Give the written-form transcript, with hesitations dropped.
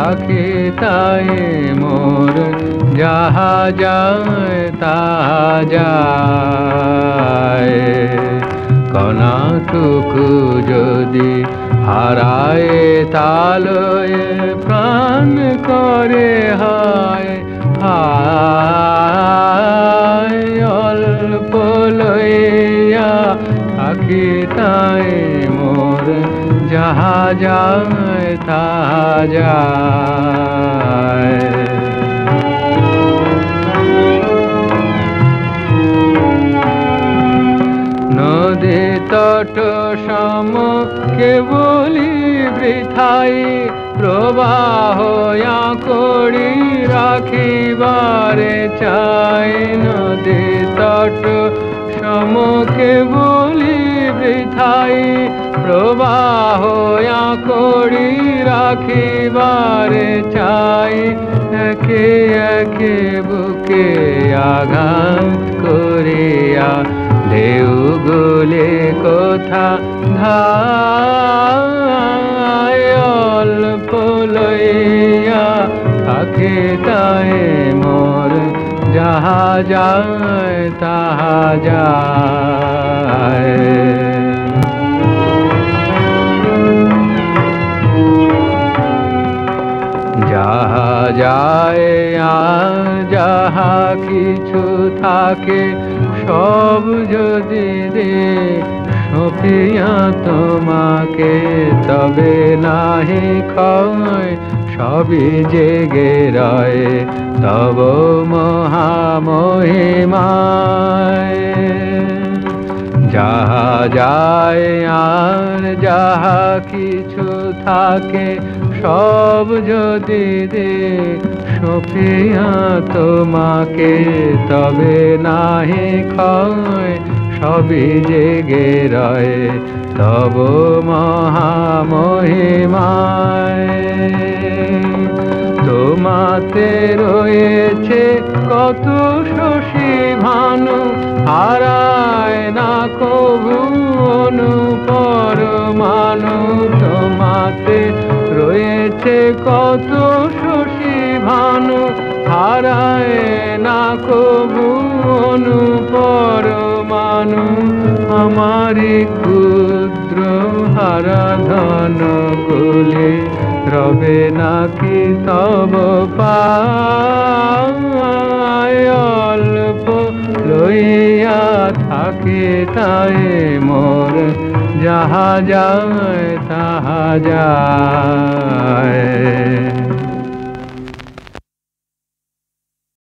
থাকে তাই মোর যাহা যায় তাহা যায়। কণাটুকু যদি হারায় তালয়ে প্রাণ করে হায় হায়। অল্প লইয়া থাকি তাই মোর যাহা যায় তাহা যায়। নদী তট সম কেবলি বৃথাই প্রবাহ করি রাখিবারে চাই। নদী তট সম কেবলি বৃথাই প্রবাহ করি রাখিবারে চাই। একে একে বুকে আঘাত করিয়া ঢেউ গুলে কোথা ধায়। অল্প লইয়া থাকে তাই মোর যাহা যায় তাহা যায়। যাহা যায় আর যাহা কিছু থাকে সব যদি দে সপিয়া তোমাকে তবে নাহি ক্ষয় সবই জেগে রয় তব মহামহিমায়। যাহা যায় আর যাহা কিছু থাকে সব যদি দে সপিয়া তোমাকে তবে নাহি ক্ষয় সবই জেগে রয় তব মহামহিমায়। তোমাতে রয়েছে কত শশী ভানু হারায় না কভু অনুপরমাণু। তোমাতে রয়েছে কত শশী ভানু হারায় না কভু অনুপরমাণু। আমারি ক্ষুদ্র হারা ধন গুলি রবে নাকি তব পায়। অল্প লইয়া থাকে তাই মোর যাহা যায় তাহা যায়।